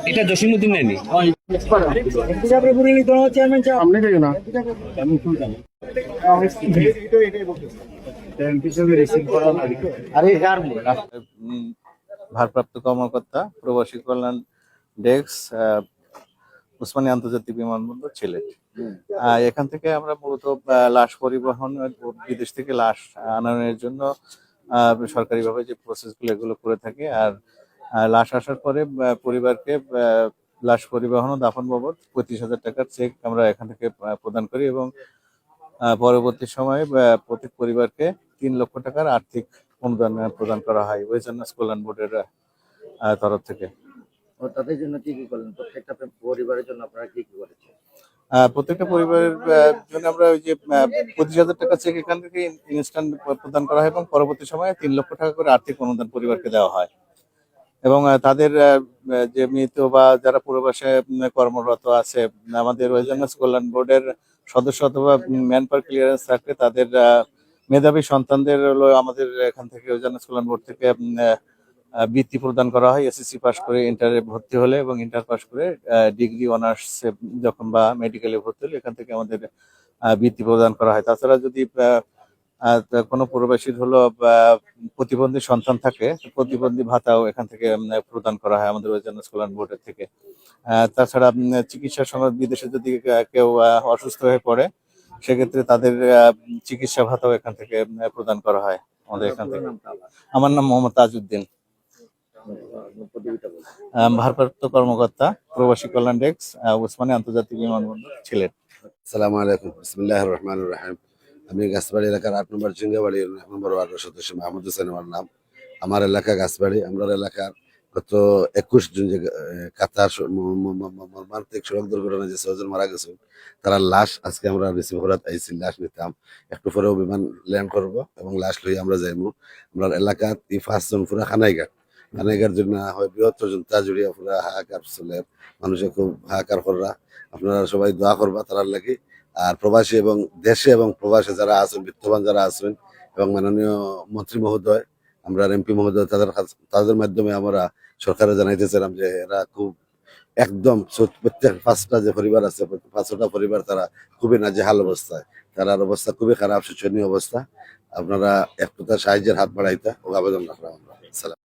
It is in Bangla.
এটা জসিমউদ্দিন নেয়নি। ভারপ্রাপ্ত কর্মকর্তা প্রবাসী কল্যাণ ডেস্ক, উসমানী আন্তর্জাতিক বিমানবন্দর, সিলেট। এখান থেকে আমরা মূলত লাশ পরিবহন, বিদেশ থেকে লাশ আনানোর জন্য সরকারিভাবে যে প্রসেসগুলো এগুলো করে থাকি। আর লাশ আসার পরে পরিবারকে লাশ পরিবহন ও দাফন বাবদ 35,000 টাকার চেক আমরা এখান থেকে প্রদান করি এবং পরবর্তী সময়ে প্রত্যেক পরিবারকে 3 লক্ষ টাকার আর্থিক অনুদান প্রদান করা হয় ওয়েজেনাস কল্যাণ বোর্ডের তরফ থেকে। তাদের জন্য কি কি করলেন? প্রত্যেকটা পরিবারের জন্য আপনারা কি কি করেছেন? প্রত্যেকটা পরিবারের জন্য আমরা ওই যে 25,000 টাকা চেক এখান থেকে ইনস্ট্যান্ট প্রদান করা হয় এবং পরবর্তী সময়ে 3 লক্ষ টাকা করে আর্থিক অনুদান পরিবারকে দেওয়া হয় এবং তাদের যে মৃত বা যারা প্রবাসে কর্মরত আছে, আমাদের ওয়েজেনাস কল্যাণ বোর্ডের সদস্য অথবা ম্যান পাওয়ার ক্লিয়ারেন্স থাকলে তাদের মেধাবী সন্তানদের হলো আমাদের এখান থেকে ওয়েজেনাস কল্যাণ বোর্ড থেকে বৃত্তি প্রদান করা হয়। এসএসসি পাস করে ইন্টারে ভর্তি হলে এবং ইন্টার পাস করে ডিগ্রি অনার্স যখন বা মেডিকেলে ভর্তি হলে এখান থেকে আমাদের বৃত্তি প্রদান করা হয়। তাছাড়া যদি কোনো প্রবাসীর হলো প্রতিবন্ধী সন্তান থাকে, প্রতিবন্ধী ভাতাও এখান থেকে প্রদান করা হয় আমাদের ওয়েজেনাস কল্যাণ বোর্ডের থেকে। তাছাড়া চিকিৎসার সময় বিদেশে যদি কেউ অসুস্থ হয়ে পড়ে, সেক্ষেত্রে তাদের চিকিৎসা ভাতাও এখান থেকে প্রদান করা হয় আমাদের এখান থেকে। আমার নাম মোহাম্মদ তাজউদ্দিন, ভারপ্রাপ্ত কর্মকর্তা প্রবাসী কল্যাণ ডেস্ক, উসমানী আন্তর্জাতিক বিমানবন্দর, সিলেট। আসসালামু আলাইকুম, বিসমিল্লাহির রহমানির রহিম। আমি গাছবাড়ি এলাকার 8 নম্বর জিঙ্গাবাড়ি 1 নম্বর ওয়ার্ডের সদস্য মাহমুদ হোসেন আমার নাম। আমার এলাকা গাছবাড়ি। আমরা এলাকার গত 21 জুন যে কাতার মর্মান্তিক সড়ক দুর্ঘটনায় যে 6 জন মারা গেছে, তারা লাশ আজকে আমরা রিসিভ করাত আইছি। লাশ নিতাম, একটু পরেও বিমান ল্যান্ড করবো এবং লাশ লই আমরা যাইমু। আমরা এলাকার 5 জন পুরা খানাইঘাট জন্য হয় বৃহত্তর জনতা জুড়িয়া পুরা হাহাকার চলে, মানুষের খুব হাহাকার কররা। আপনারা সবাই দোয়া করবা তারার লাগি। আর প্রবাসী এবং দেশে এবং প্রবাসে যারা আছেন, বিত্তবান যারা আছেন এবং মাননীয় মন্ত্রী মহোদয়, আমরা এমপি মহোদয়, তাদের মাধ্যমে আমরা সরকারে জানাইতেছিলাম যে এরা খুব একদম প্রত্যেক 5টা যে পরিবার আছে, 5টা পরিবার তারা খুবই নাজেহাল অবস্থায়, তার অবস্থা খুবই খারাপ, শোচনীয় অবস্থা। আপনারা এক প্রকার সাহায্যের হাত বাড়াইতা ও আবেদন রাখলাম আমরা।